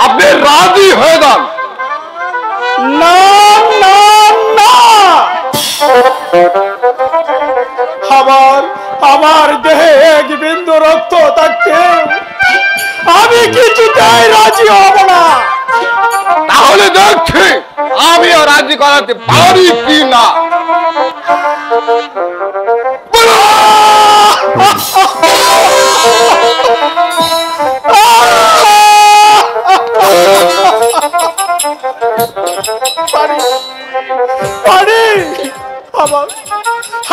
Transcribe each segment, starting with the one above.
আপনি রাজি হয়ে যান। না না না, আমার দেহে এক বিন্দু রক্ত থাকতে আমি কিছুতেই রাজি হব না। তাহলে দেখছি আমিও রাজি করাতে পারি কি না। পানি,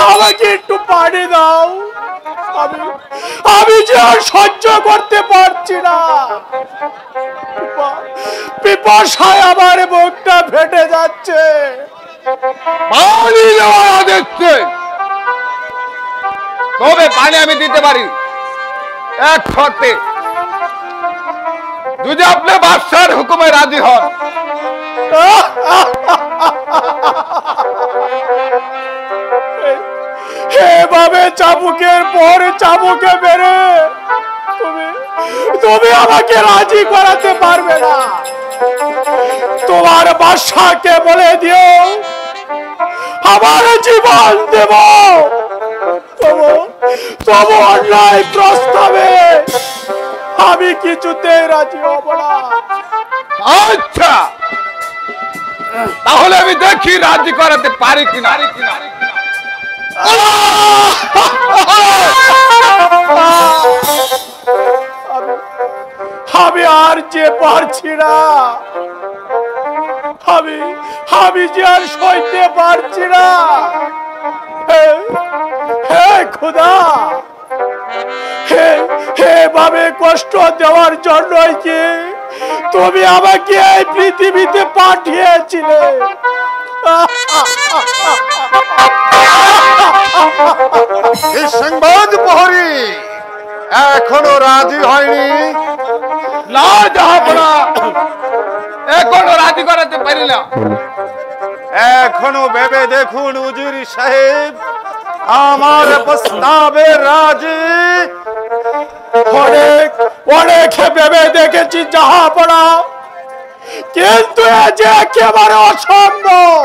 আমাকে একটু পানি দাও। আমি যে আর সহ্য করতে পারছি না। পিপাসায় আমার মুখটা ফেটে যাচ্ছে। পানি দেওয়া দেখছে, তবে পানি আমি দিতে পারি এক শর্তে, যদি আপনি বাদশার হুকুমে রাজি হন। এভাবে চাবুকের পর চাবুকে মেরে তুমি আমাকে রাজি করাতে পারবে না। তোমার বাদশাকে বলে দিও আমার জীবন দেব, তবু অন্যায় প্রস্তাবে আমি কিছুতে রাজি হব না। আচ্ছা, তাহলে আমি দেখি রাজি করাতে পারি কিনা। আমি আর যে পারছি না, আমি যে আর সইতে পারছি না। হে খোদা, এভাবে কষ্ট দেওয়ার জন্যই কি তুমি আমাকে এই পৃথিবীতে পাঠিয়েছিলে? এই সংবাদ প্রহরী এখনো রাজি হয়নি? না জাহাপনা, এখনো রাজি করাতে পারি না। এখনো ভেবে দেখুন উজির সাহেব, আমার প্রস্তাবে রাজি? অনেক ভেবে দেখেছি জাহাপনা, কিন্তু এ যে একেবারে অসম্ভব।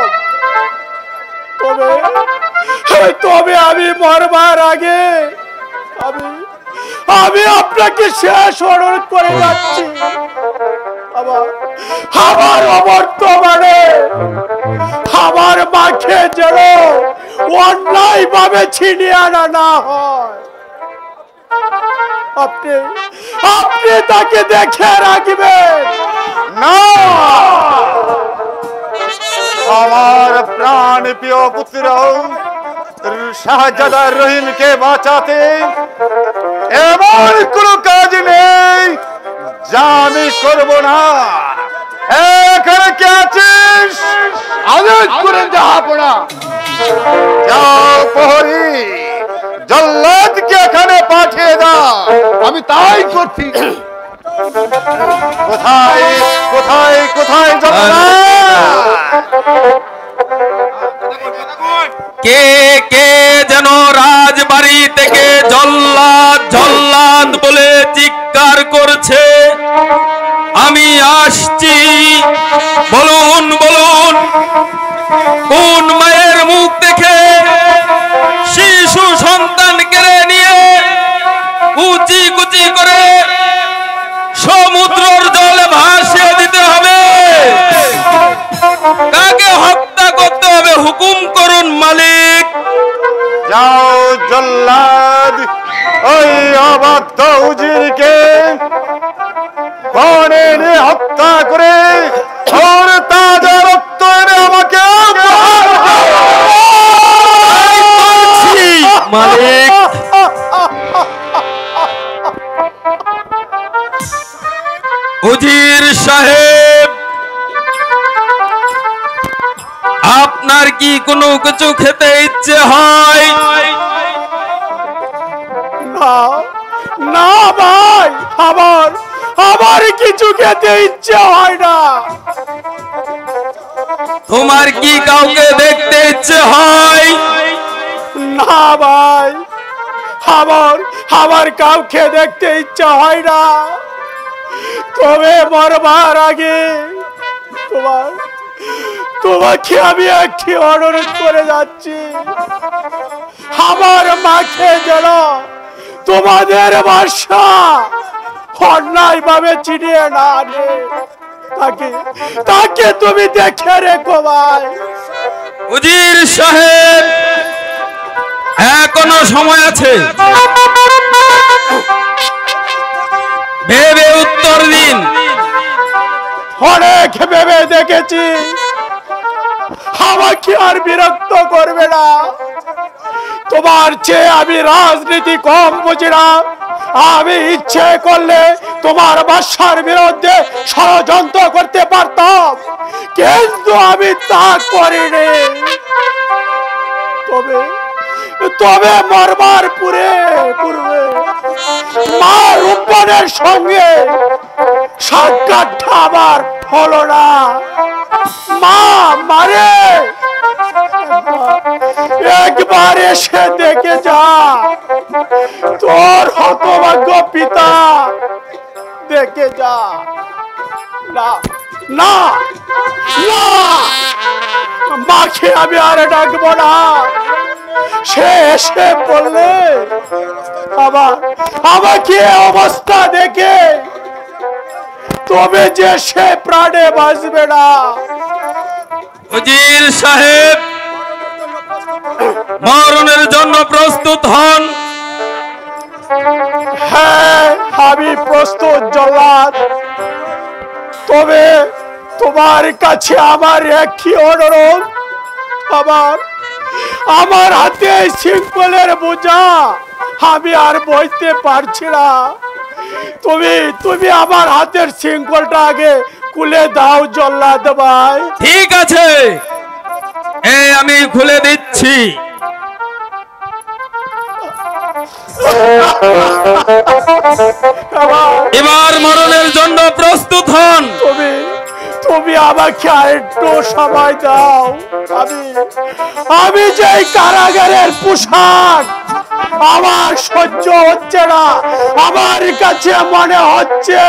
তবে আমি মরবার আগে আমি আপনাকে শেষ অনুরোধ করে যাচ্ছি, আমার অবর্তমানে আমার মাকে যেন অন্যায় ভাবে ছিনিয়ে আনা না হয়। আপনি তাকে দেখে রাখবেন না। আমার প্রাণ প্রিয় পুত্র শাহজাদা রহিমকে বাঁচাতে এমন কোনো কাজ নেই যা আমি করব না। এখানে কে আছিস? আদেশ করেন জাহাপনা। যাও প্রহরী, জল্লাদকে এখানে পাঠিয়ে দাও। আমি তাই করছি। কোথায় কোথায় কোথায় জল্লাদ? কে কে যেন রাজবাড়ি থেকে জল্লাদ জল্লাদ বলে চিৎকার করছে। আমি আসছি, বলুন বলুন, কোন মায়ের মুখ দেখে শিশু সন্তান কেড়ে নিয়ে কুচি কুচি করে সমুদ্রের জলে ভাসিয়ে দিতে হবে? কাকে হত্যা করতে হবে হুকুম করুন মালিক। যাও জল্লাদ, ওই অবাধ্য উজিরকে বনে এনে হত্যা করে ওর তাজা রক্ত এনে আমাকে মালিক। উজির সাহেব, আপনার কি কোনো কিছু খেতে ইচ্ছে হয়? না ভাই, আমার কিছু খেতে ইচ্ছে হয় না। তোমার কি কাউকে দেখতে ইচ্ছে হয়? না ভাই, আমার কাউকে দেখতে ইচ্ছা হয় না, তবে মরবার আগে তোমাকে আমি একটি অনুরোধ করে যাচ্ছি, আমার মাকে যেন তোমাদের বাসা অন্যায় ভাবে চিনিয়ে না আনে, তাকে তুমি দেখে রেখো ভাই। উজির সাহেব, এখনো সময় আছে, ভেবে উত্তর দিন। অনেক ভেবে দেখেছি, আমাকে আর বিরক্ত করবে না। তোমার চেয়ে আমি রাজনীতি কম বুঝি না। আমি ইচ্ছে করলে তোমার বাসার বিরুদ্ধে ষড়যন্ত্র করতে পারতাম, কিন্তু আমি তা করিনি। তবে মরবার পূর্বে মা রূপনের সঙ্গে সাক্ষাৎটা আমার হলো না। মা মারে একবার এসে দেখে যা, তোর হতভাগ্য পিতা, দেখে যা। না না না, মাকে আমি আর ডাকবো না। সে এসে বললে আমাকে অবস্থা দেখে তবে যে সে প্রাণে বাঁচবে না। উজির সাহেব, মরণের জন্য প্রস্তুত হন। হ্যাঁ, আমি প্রস্তুত জল্লাদ। তবে তোমার কাছে আমার একটি অনুরোধ, আমার হাতে শৃঙ্খলের বোঝা আমি আর বইতে পারছি না। তুমি আমার হাতের শৃঙ্খলটা আগে খুলে দাও জল্লাদ ভাই। ঠিক আছে, এই আমি খুলে দিচ্ছি। এবার মরণের জন্য প্রস্তুত হন। তুমি আমাকে আরেকটু সময় দাও। আমি যে কারাগারের পোশাক আমার সহ্য হচ্ছে না। আমার কাছে মনে হচ্ছে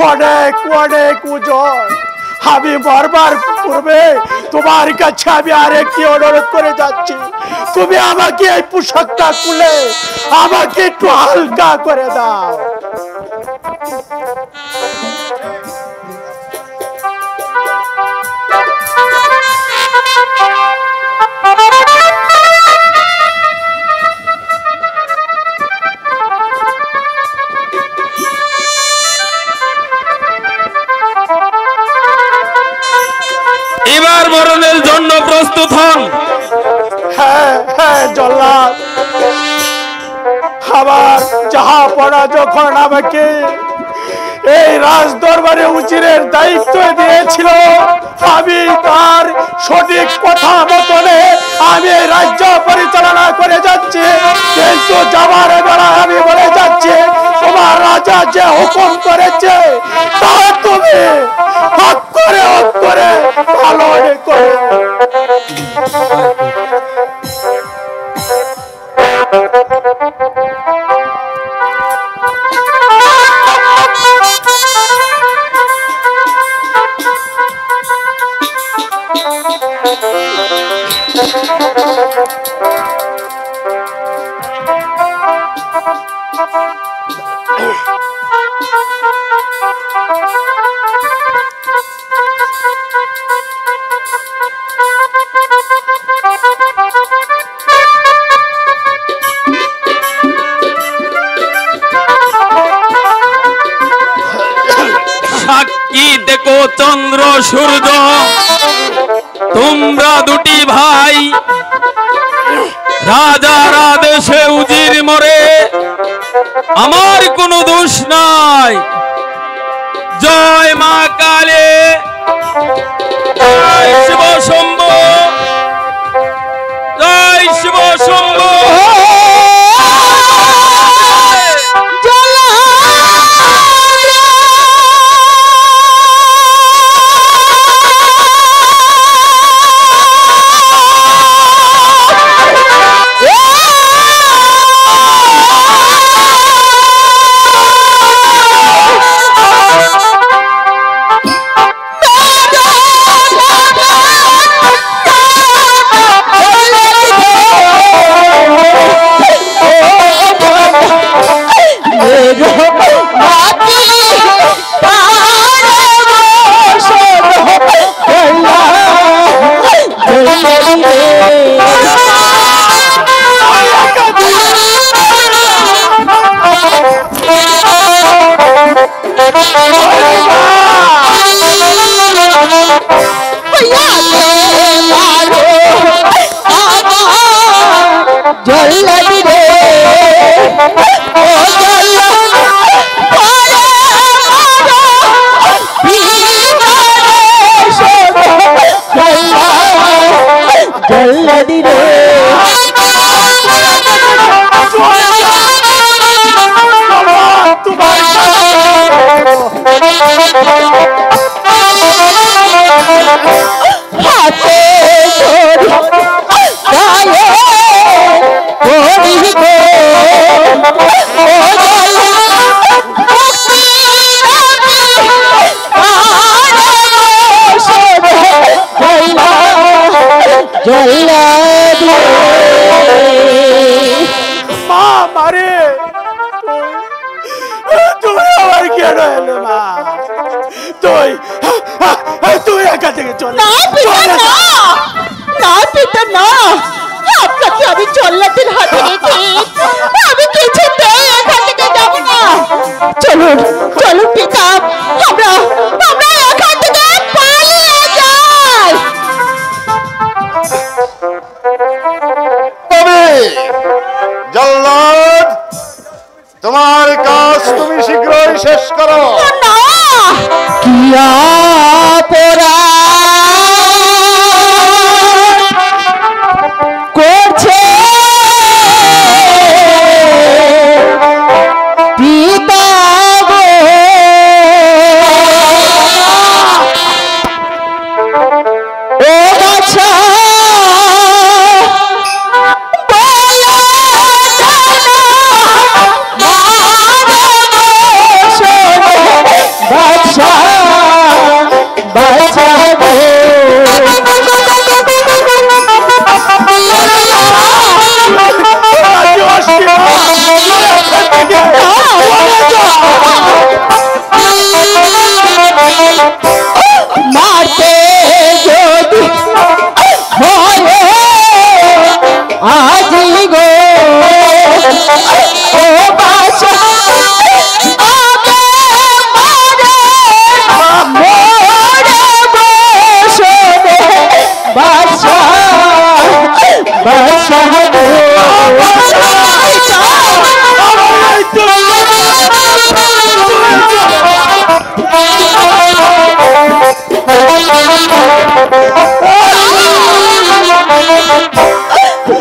অনেক অনেক ওজন। আমি মরবার পূর্বে তোমার কাছে আমি আরেকটি অনুরোধ করে যাচ্ছি, তুমি আমাকে এই পোশাকটা খুলে আমাকে একটু হালকা করে দাও। এবার মরণের জন্য প্রস্তুত হন। হ্যাঁ হ্যাঁ জল্লাদ, আবার যাহা পড়া যখন আমাকে এই রাজ দরবারে উজিরের দায়িত্ব দিয়েছিল, আমি তার সঠিক কথা মতনে আমি রাজ্য পরিচালনা করে যাচ্ছি। কিন্তু যাবার বেলা আমি বলে যাচ্ছি, তোমার রাজা যে হুকুম করেছে তা তুমি অক্ষরে অক্ষরে পালন করো। সাক্ষী দেখো চন্দ্র সূর্য, তোমরা দুটি ভাই, রাজার আদেশে উজির মরে, আমার কোনো দোষ নাই। জয় মা কালী, জয় শিব শম্ভু, জয় শিব শম্ভু। জল্লাদি রে হাতে গায়ে পড়ি গো মা মারে তুমি আমার কেন এলে মা তুই তুই একা থেকে চল না পিতা না না পিতা না আপনাকে আমি জল্লাদের হাতে রেখে আমি কিছুতেই এখান থেকে যাব না চলুন চলুন পিতা আমরা আমরা এখান থেকে পালিয়ে যাই তবে জল্লাদ তোমার কাজ তুমি শীঘ্রই শেষ করো। না কিয়া পোরা করছে পিতা গো ও বাছা মারতে যদি হয় আজ গো ও বাছা আগে মারে বসনে বাছা বাছা গো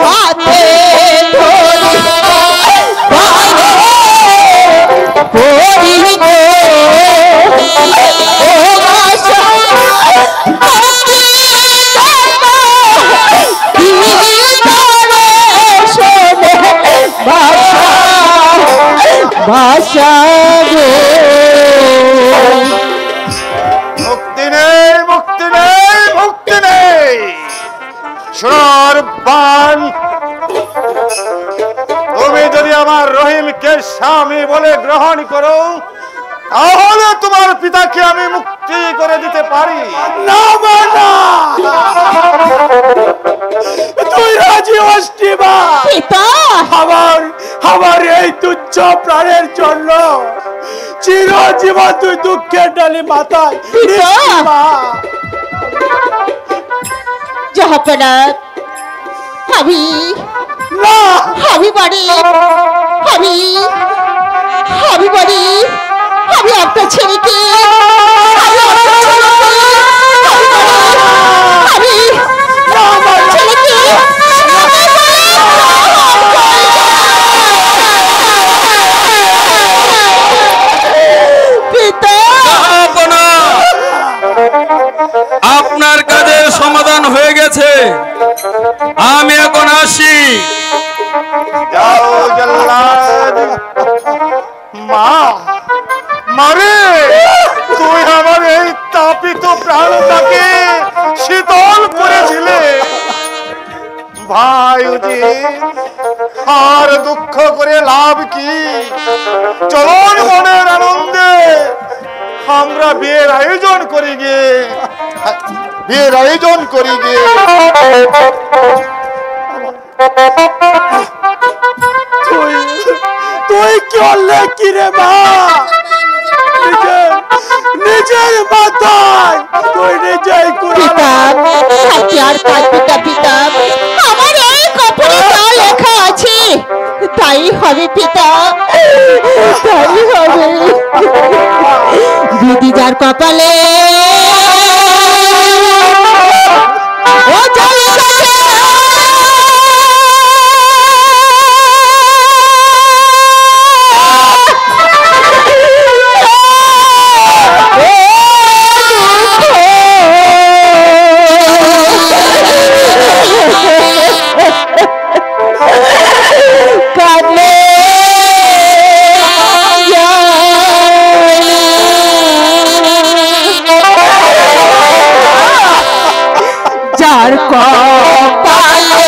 হাতে ধরি পড়ি গো ও বাছা বাছা গো মুক্তি নেই মুক্তি নেই মুক্তি নেই। সোনার বান তুমি যদি আমার রহিমকে স্বামী বলে গ্রহণ করো তাহলে তোমার পিতাকে আমি মুক্তি করে দিতে পারি। না মা না তুই রাজি হসনি মা পিতা আমার আমার এই তুচ্ছ প্রাণের জন্য চিরজীবন তুই দুঃখের ডালি মাথায় পিতা! নিবি মা। জাহাপনা আমি না আমি বাড়ি আমি আমি বাড়ি আমি আপনার ছেলেকে আমি আপনার ছেলেকে আমি আমার ছেলেকে পিতা জাহাপনা, আপনার কাজের সমাধান হয়ে গেছে, আমি এখন আসি। যাও জল্লাদ। মা মারে তুই আমার এই তাপিত প্রাণটাকে শীতল করেছিলে ভাই আর দুঃখ করে লাভ কি? চলুন মনের আনন্দে আমরা বিয়ের আয়োজন করি গে বিয়ের আয়োজন করি গে। তুই তুই করলে কি রে মা? নিজের মাথায় তুই নিজেই করে পিতা সাথে আর কাঁদবে না পিতা, আমার এই কপালে যা লেখা আছে তাই হবে পিতা, তাই হবে। দিদি যার কপালে ও জল গেছে আমার কপালে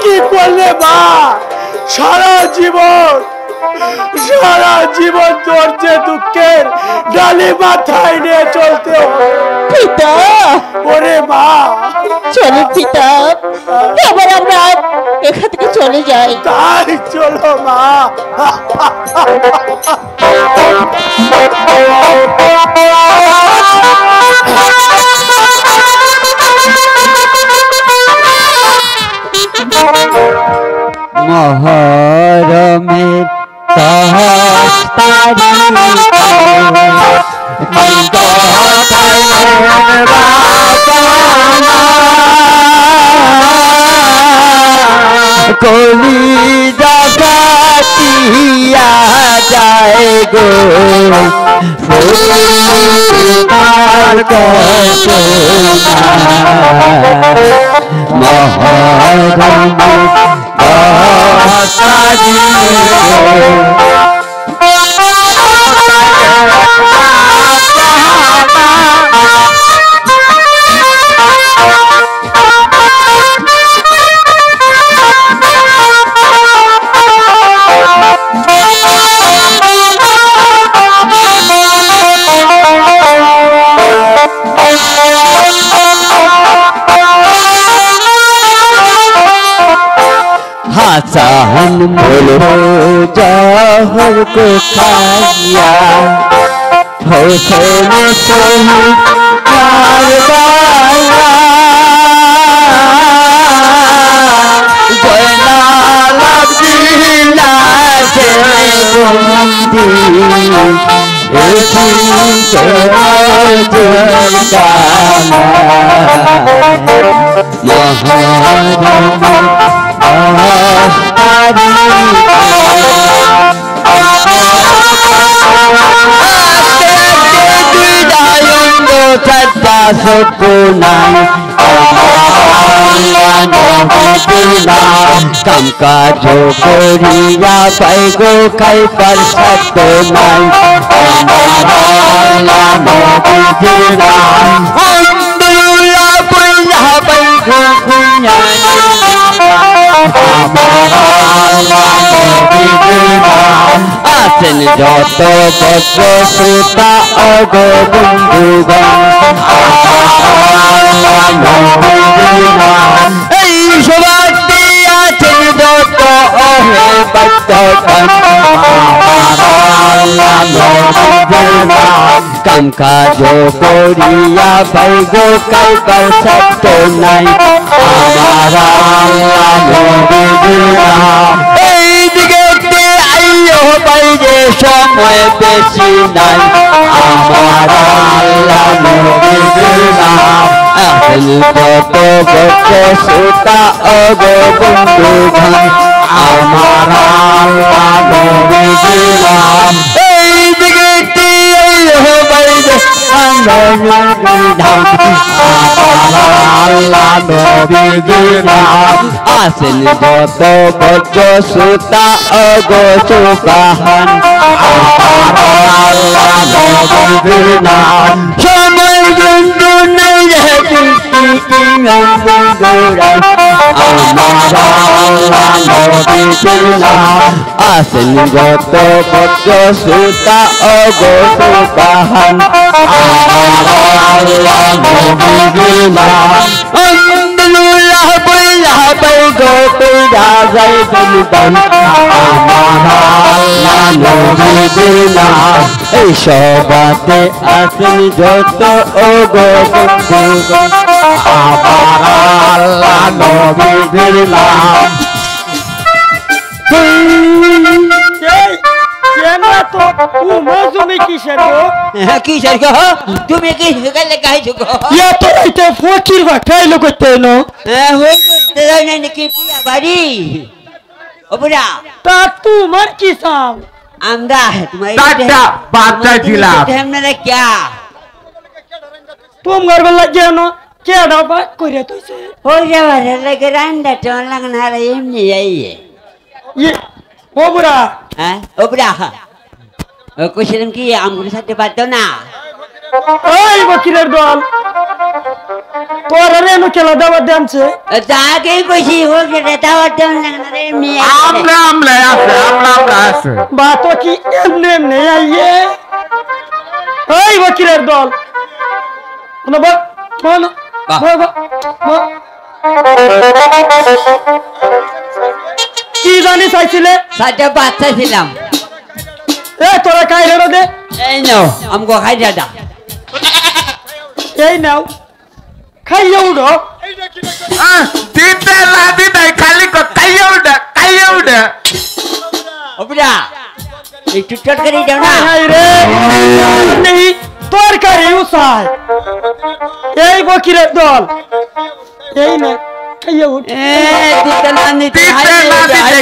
কি করলে মা? সারা জীবন তোর যে দুঃখের ডালি মাথায় নিয়ে চলতে হবে। পিতা, ওরে মা, চলো পিতা, এবার আমরা এখান থেকে চলে যাই। তাই চলো মা। মহরমের 10 কলি জাগাতিয়া যায় গো हासान बोलो जहर को खाया हुसैन शहीद कारवाया जयनाल अब्दुल्ला से बंदी महाराज সত্য নাই কাম কাজ করিয়া পাই গো খাইবার সত্য নাই আছেন যত বজ্র শ্রোতা অগ বন্ধুগণ এই সবাই আছেন যত অহে বাচ্চাগণ কাম কাজ করিয়া পাই গো কাইবার সত্য নাই আমার এই দিকে আইও বাইরে সময় বেশি নাই আমার এখন কত বছর শ্রোতা অগ বন্ধুগণ আমার এই দিকে আইও বাইরে আসেন যত বজ্র শ্রোতা অগ সুকাহান সময় বন্ধু নাই আসেন যত বজ্র শ্রোতা অগ সুকাহান এই সবাতে আসেন যত অগ বন্ধুগণ আমার আল্লাহ নবীর নাম কিসের গো তুমি কি গেলে গাইছো গো ফকির বাটাইলো করতে নাকি বিয়া বাড়ি ও বুড়া তা তোমার কি সাম আমরা তোমার বাচ্চা ছিলাম আপনারা क्या তোমার বেলা কেন কেডা বাক কইরা তইছে ওই যাওয়ার লাগে রান্ডা টন লাগনা রে এমনি যাইয়ে ও বুড়া হ্যাঁ ও বুড়া ও কইছিলাম কি আমগুলোর সাথে পারতো না ওই বকিরের দল তোর রেনু খেলা দাবার দামছে তাকে কইছি ও কেটে দাওয়াত টন লাগনা রে এমনি আমরা আছে বা তো কি এমনি এমনি আইয়ে ওই বকিরের দল কি জানি চাইছিলে সাথে বাচ্চা ছিলাম এ তোরা খাই রে দে এই নাও আমগো খাই দাদা এই নাও খাইয়া উঠো দিতে লাদি নাই খালি কাইয়া উড়ে ও বুড়া একটু চটকারি দাও না হাই রে নেই তরকারি উসাই এই বকিরের দল এই না খাইয়া উঠ দিতে না নিতে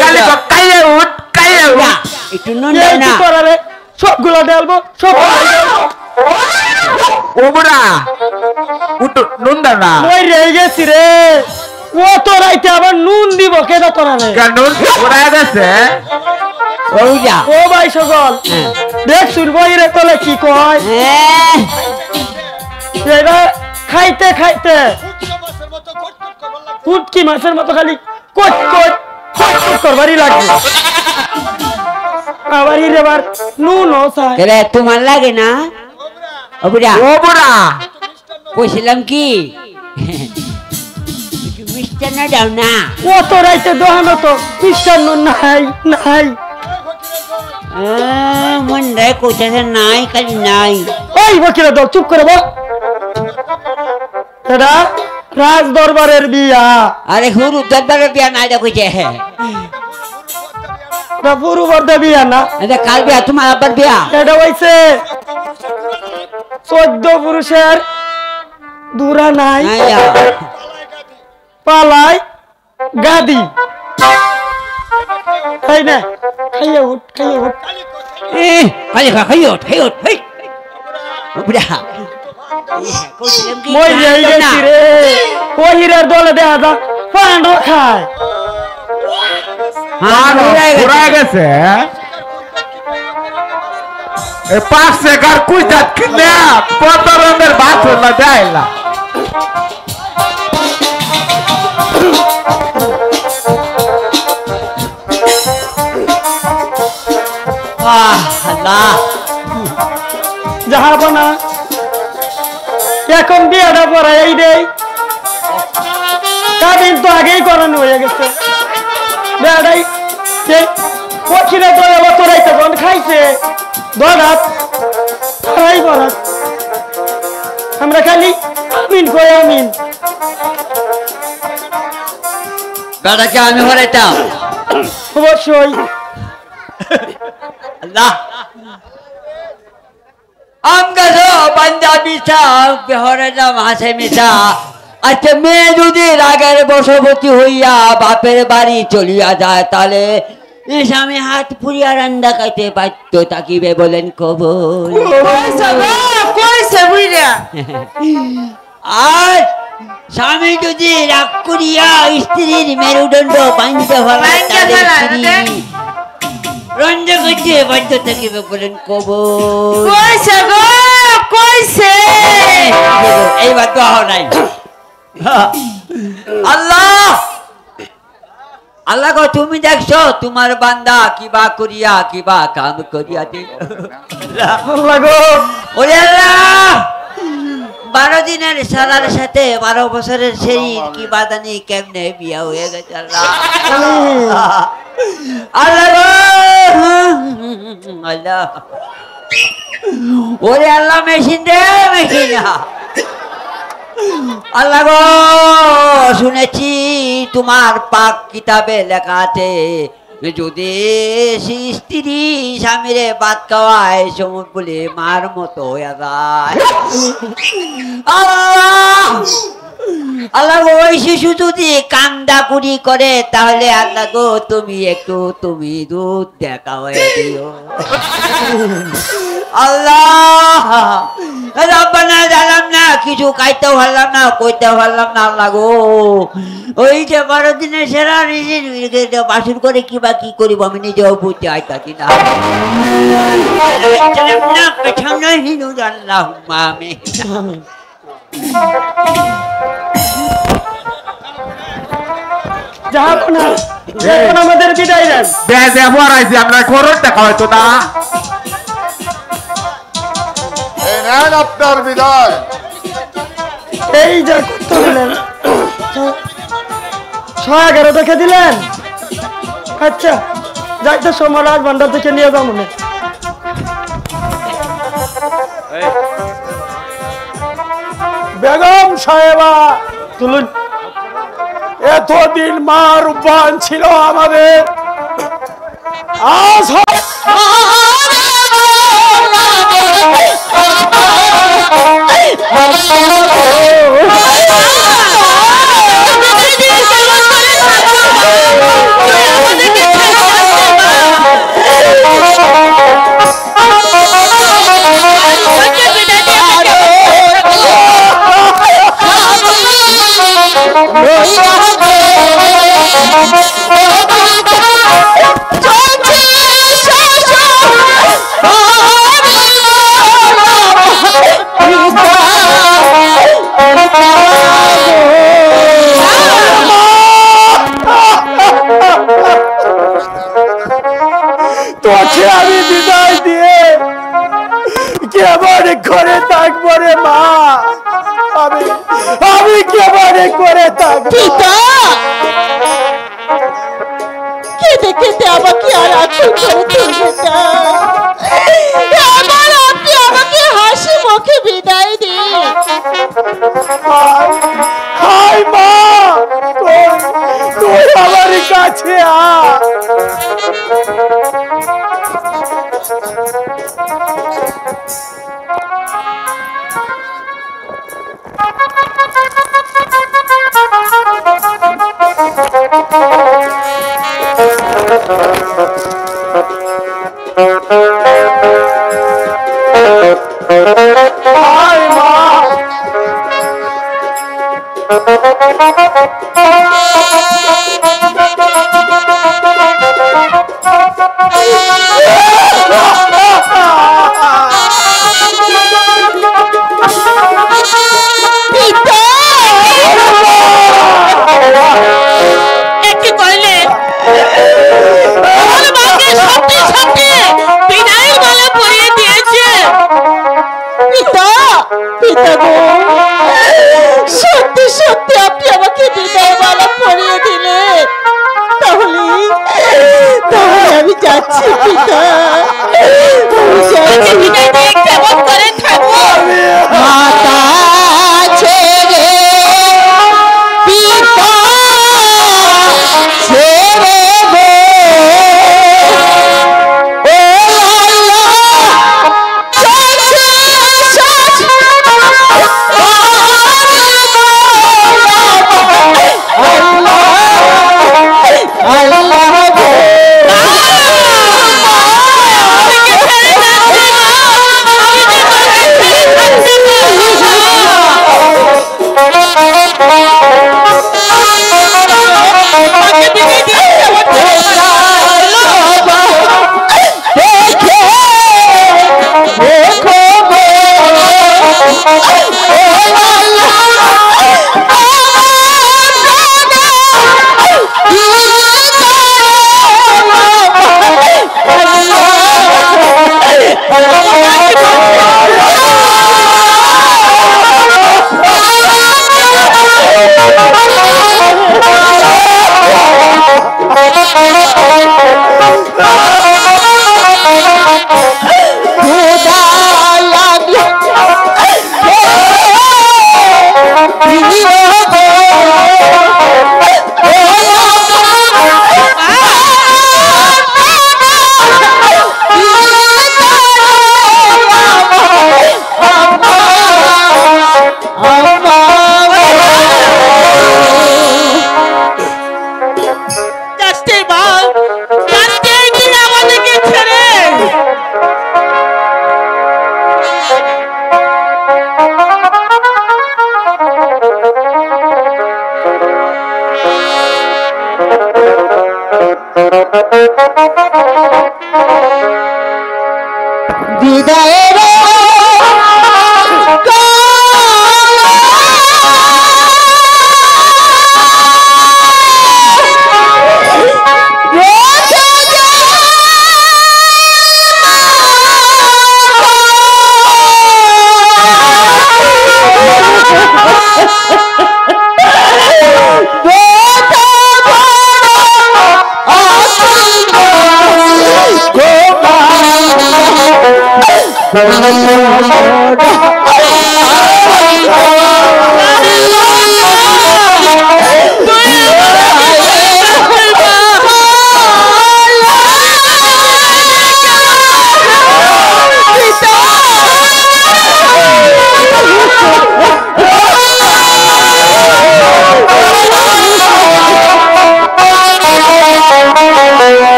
খালি কাইয়া উঠ একটু নুন দাও না তোরা রে সবগুলো ডালবো সব ও বুড়া উঠো নুন দাও না ওই রে গেছি রে ও তো রাইতে আবার নুন দিব কেদা তোরা রে নুন ওরা গেছে ওই যা ও ভাই সকল দেখ শুনবো রে তোলে কি কয় এরা খাইতে খাইতে ফুটকি মাছের মতো খালি কোট কোট করবারই লাগবে আবার এবার নুন ও চাই রে তোমার লাগে না ও বুড়া কইছিলাম কি মিষ্টান্ন দাও না ও তো রাইতে দোহানো তো মিষ্টান্ন নাই নাই মন রে কইতেছে নাই খালি নাই ওই বকিরা দল চুপ করে বল এটা রাজ দরবারের বিয়া আরে হুরু দরবারের বিয়া নাই কইছে এটা পুরু বর্দা বিয়া না এটা কাল বিয়া তোমার আবার বিয়া এটা হইছে 14 পুরুষের দুরা নাই পালাই গাদি তাই না খাইয়া উঠ খালি খাইও বুড়া মই যাই গেছি রে ও হীরার দলে দেখা যা পান্ডো খায় পুরা গেছে এ পাশে গার কুইজাত কিনে পতরনের বাছর না দেয়লা আল্লাহ যাহাবো না এখন বিয়েটা পড়াই এই রে কাদিন তো আগেই করানো হয়ে গেছে বিয়েটাই সে পক্ষীরা দলে বতরাইতে জন খাইছে দরাত খাই বরাত আমরা খালি আমিন কই আমিন বেটাকে আমি হরাইতাম অবশ্যই আল্লাহ আমগা তো পাঞ্জাবি চা হরাইতাম হাসে মিশা আচ্ছা মেয়ে যদি রাগের বশবর্তী হইয়া বাপের বাড়ি চলিয়া যায় তাহলে এই স্বামী হাত পুড়িয়া রান্না খাইতে বাধ্য থাকিবে বলেন কবল আর স্বামী যদি রাগ করিয়া স্ত্রীর মেরুদণ্ড বাঁধতে রঞ্জ করতে বাধ্য থাকিবে বলেন কবল এইবার তো নাই আল্লাহ আল্লাহ গো তুমি দেখছো তোমার বান্দা কিবা করিয়া কিবা কাম করিয়া দিল ওরে আল্লাহ 12 দিনের সালার সাথে 12 বছরের সেই কি বাদানি কেমনে বিয়া হয়ে গেছে আল্লাহ আল্লাহ গো আল্লাহ ওরে আল্লাহ মেশিন দে মেশিন আল্লাহ গো শুনেছি তোমার পাক কিতাবে লেখা আছে যদি স্ত্রী স্বামীরে ভাত খাওয়ায় সময় বলে মার মতো হয়ে যায় আল্লাহ আল্লাহ গো ওই শিশু যদি কান্দা কুড়ি করে তাহলে আল্লাহ গো তুমি দুধ দেখা হয়ে দিও আল্লাহ রাব্বানা জানাম না কিছু খাইতে পারলাম না কইতে পারলাম না আল্লাহ গো ওই যে 12 দিনের সেরা বাসুর করে কিবা কি করিব আমি নিজেও বুঝতে আইতাছি না আল্লাহ আমি যাহাবো না এখন আমাদের বিদায় দেন আমরা খরচ দেখা হয়তো না নেন আপনার বিদায় এই যে কত দিলেন 11 দেখে দিলেন আচ্ছা যাইতে সময় রাত ভান্ডার থেকে নিয়ে যাও মনে বেগম সাহেবা তুলুন এতদিন মা রূপবান ছিল আমাদের আজ তোকে আমি বিদায় দিয়ে কেমন করে থাকবো রে মা আমি কেমন করে থাকবো কেটে কেটে আমাকে আর আঁচল করে তুলবে না আপনি আমাকে হাসি মুখে বিদায় দিন হাই মা তুই আমার কাছে আ হাই মা যাচ্ছি পিতা, কেমন করে থাকবো মাতা ছেড়ে পিতা ছেড়ে গো বিদায়ের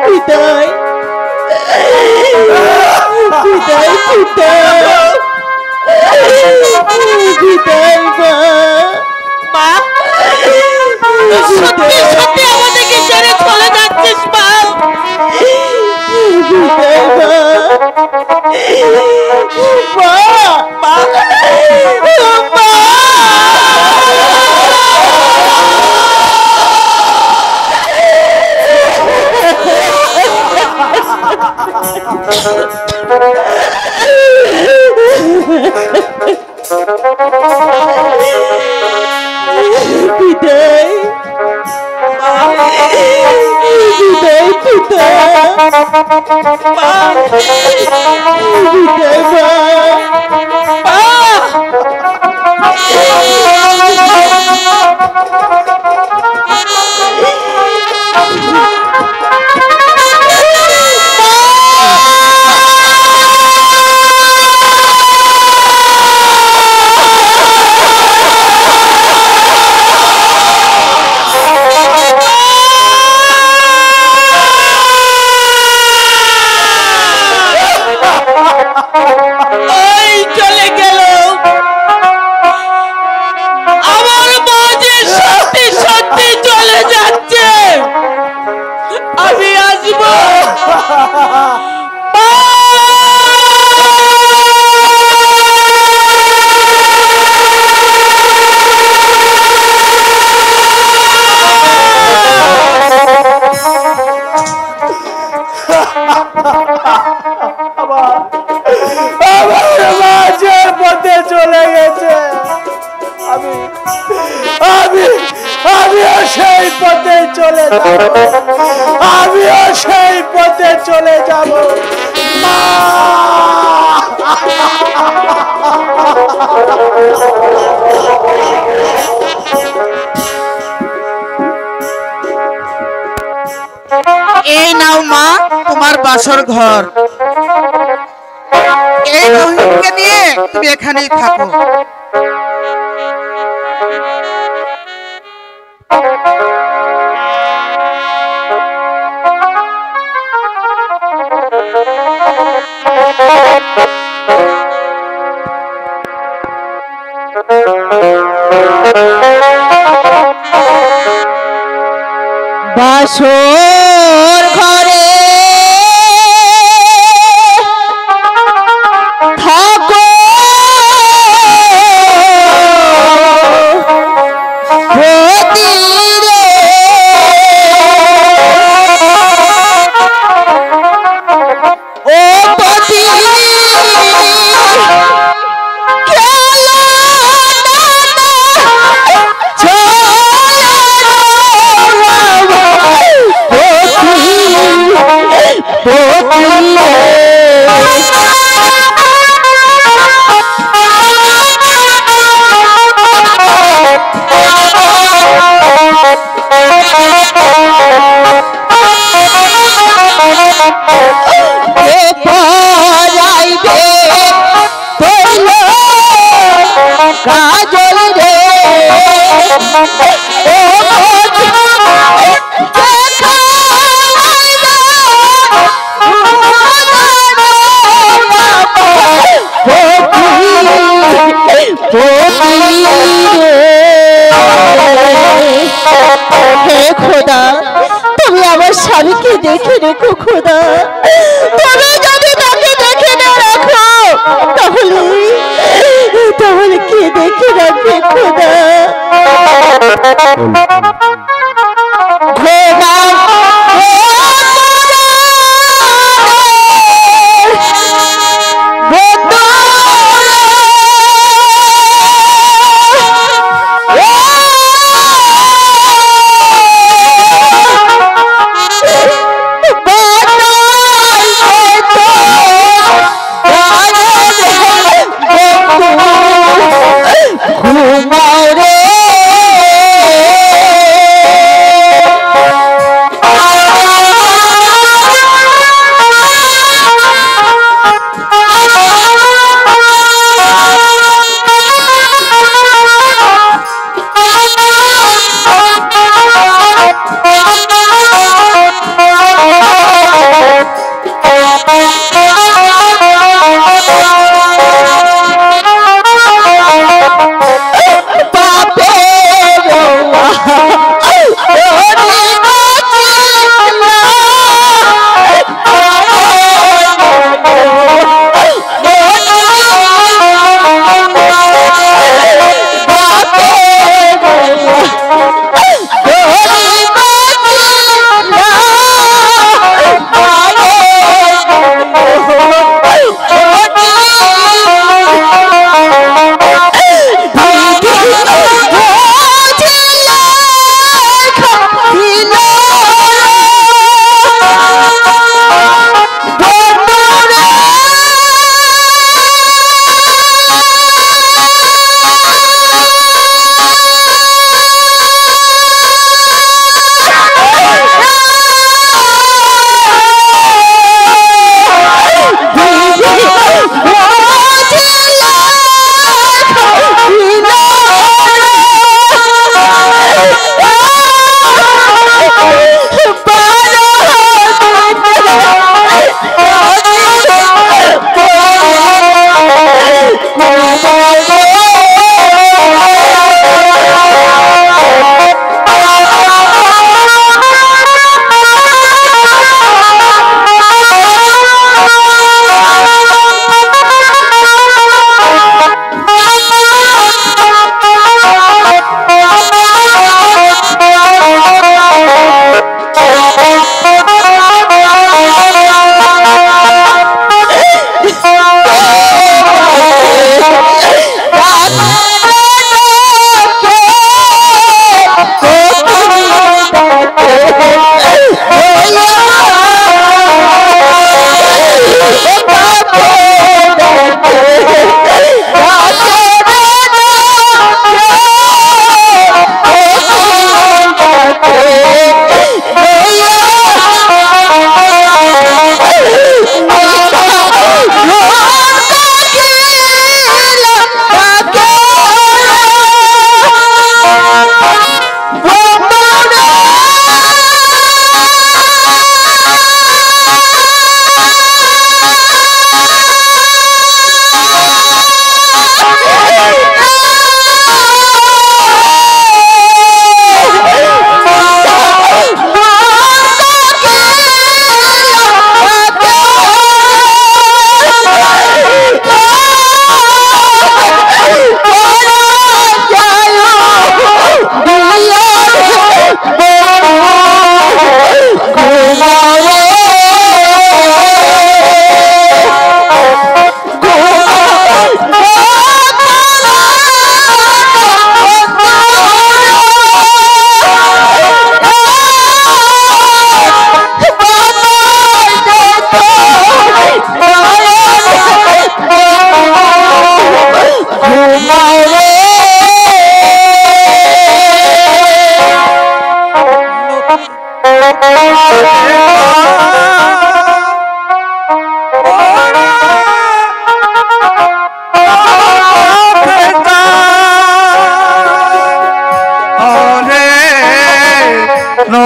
বিদায় বিদায় বিদায় মা। মা সত্যি সত্যি আমাদেরকে ছেড়ে চলে যাচ্ছিস মা? বিদায় মা। মা মা বিদায় বিদায় পিতা বিদায় মা। চলে গেছে। আমিও সেই পথে চলে যাব, আমিও সেই পথে চলে যাব মা। এই নাও মা তোমার বাসর ঘর। এই রহিমকে নিয়ে তুমি এখানেই থাকো। বাসর ঘরে থাকো প্রতিরে ও পতি কাজল রে হে খোদা, তুমি আমার স্বামীকে দেখে রেখো খোদা। তুমি যদি তাকে দেখে না রাখো তাহলে কে দেখে রাখবে খোদা? ঘুমাও রে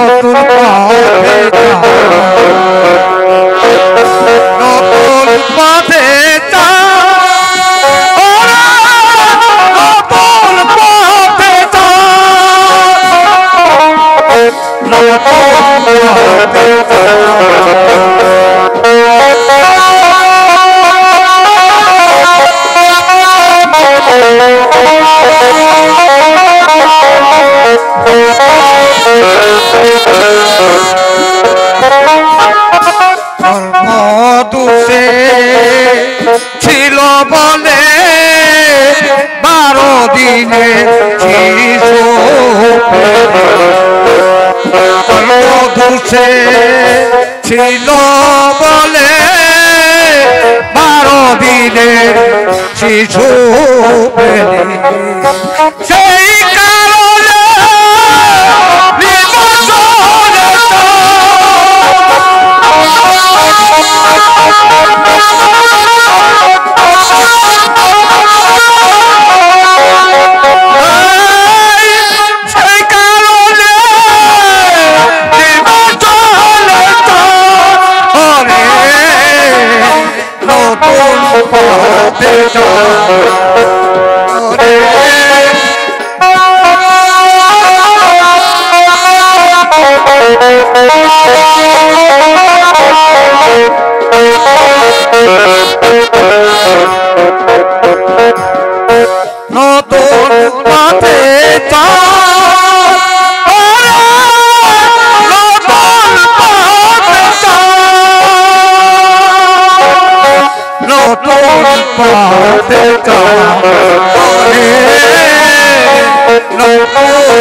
নতুন পথে চল নতুন পথে চল ওরা নতুন পথে চল নতুন পথে দুষে ছিল বলে 12 দিনে শিশু দুষে ছিল বলে 12 দিনে শিশু সেই কারণে নতুন পথে নতুন পথে নতুন পথে নতুন পথে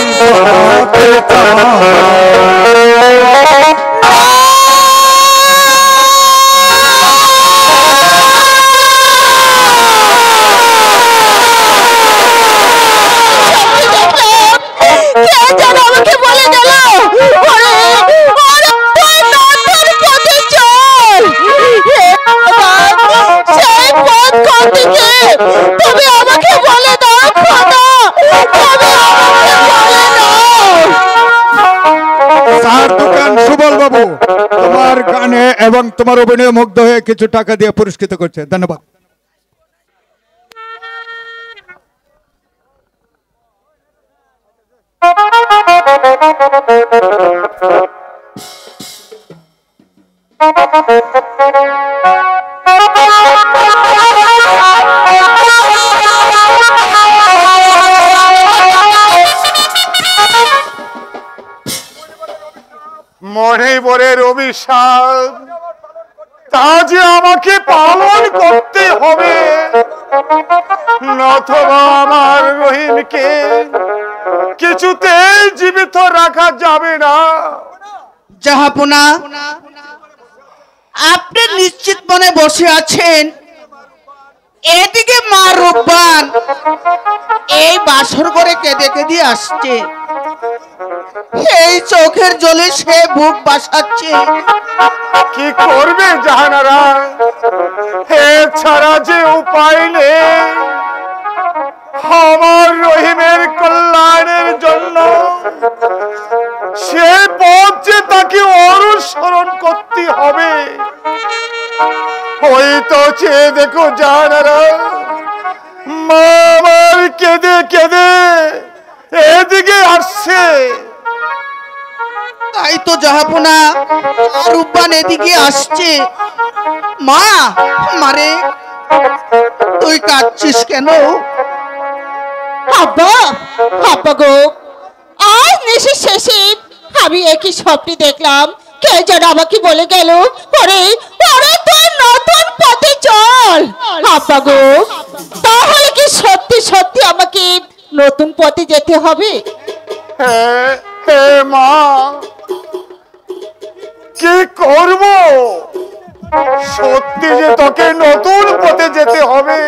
তুমি আমাকে বলে দাও খোদা, তুমি আমাকে বলে দাও। স্যার দোকান সুবল বাবু তোমার গানে এবং তোমার অভিনয়ে মুগ্ধ হয়ে কিছু টাকা দিয়ে পুরস্কৃত করছে, ধন্যবাদ। মনে বরের অভিশাপ তা যে আমাকে পালন করতে হবে, নতুবা আমার রহিমকে কিছুতেই জীবিত রাখা যাবে না। জাহাপনা, আপনি নিশ্চিত মনে বসে আছেন, এদিকে মা রূপবান এই বাসর ঘরে কেঁদে কেঁদে আসছে, এই চোখের জলে সে বুক বাসাচ্ছে। কি করবে জাহানারা, এছাড়া যে উপায় নেই। আমার রহিমের কল্যাণের জন্য সে পথ যে তাকে অনুসরণ করতে হবে। ওই তো চেয়ে দেখো জাহানারা, মা আমার কেঁদে কেঁদে এদিকে আসছে। তাই তো জাহাপনা, রূপবান এদিকে আসছে। মা, মারে তুই কাঁদছিস কেন? আব্বা, আব্বা গো, আজ নেশে শেষে আমি একই স্বপ্নে দেখলাম, কে যেন আমাকে বলে গেল, ওরে ওরে তুই নতুন পথে চল। আব্বা গো, তাহলে কি সত্যি সত্যি আমাকে নতুন পথে যেতে হবে? হ্যাঁ হ্যাঁ মা, কি করব? সত্যি যে তোকে নতুন পথে যেতে হবে,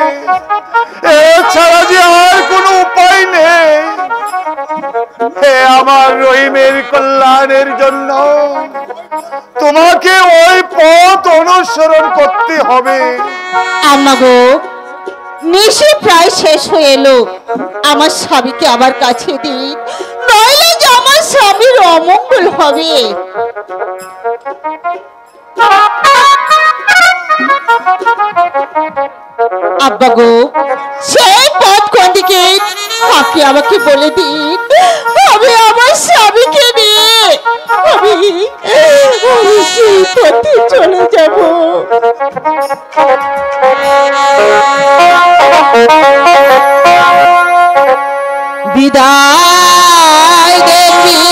এছাড়া যে আর কোনো উপায় নেই। হে আমার রহিমের কল্যাণের জন্য তোমাকে ওই পথ অনুসরণ করতে হবে। আম্মা গো, নেশে প্রায় শেষ হয়ে এলো, আমার স্বামীকে আমার কাছে দিন, নইলে যে আমার স্বামীর অমঙ্গল হয়। হবে। আব্বা গো, সেই পথ কোন দিকে আপনি আমাকে বলে দিন। আমি আমার স্বামীকে নিয়ে আমি সেই পথে চলে যাব। বিদায় দেখি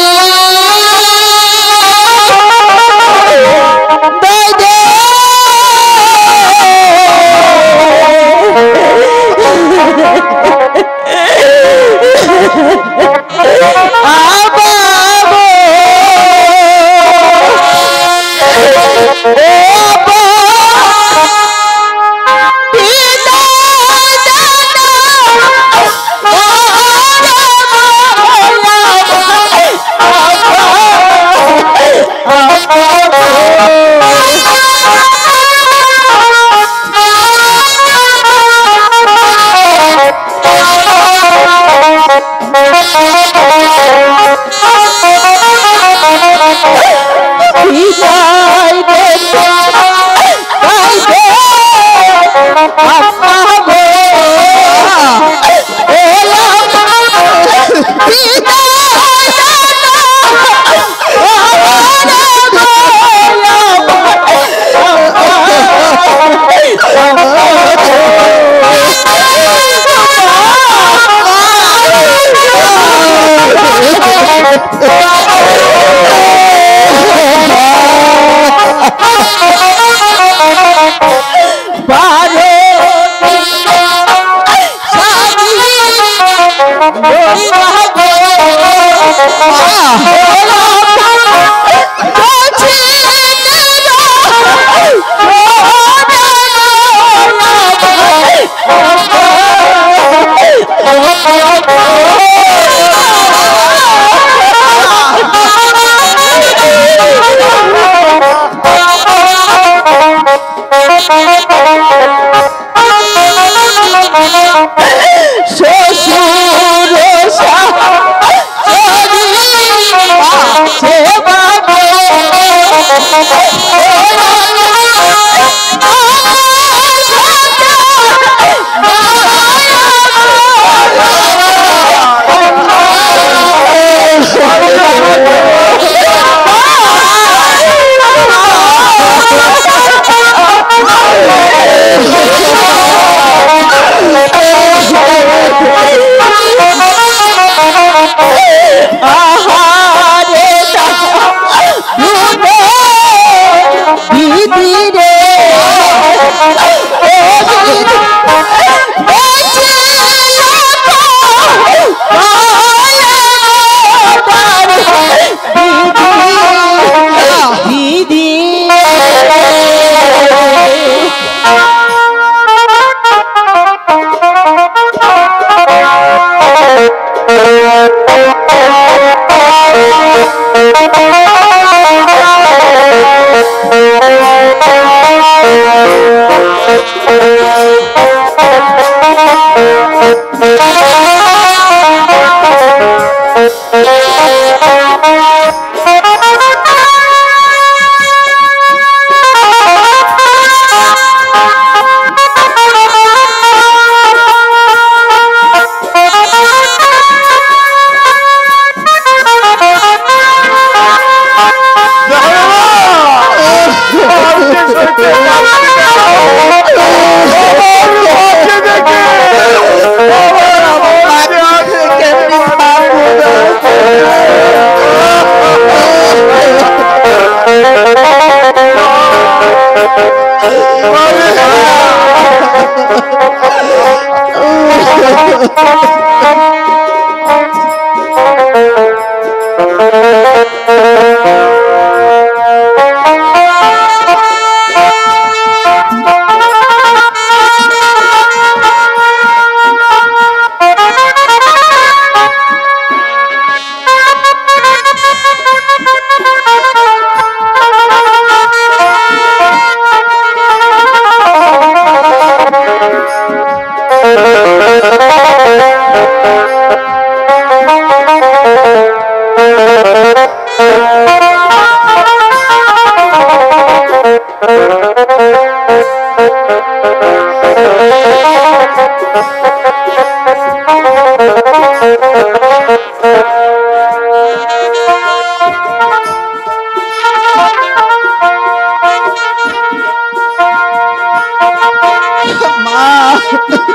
Oh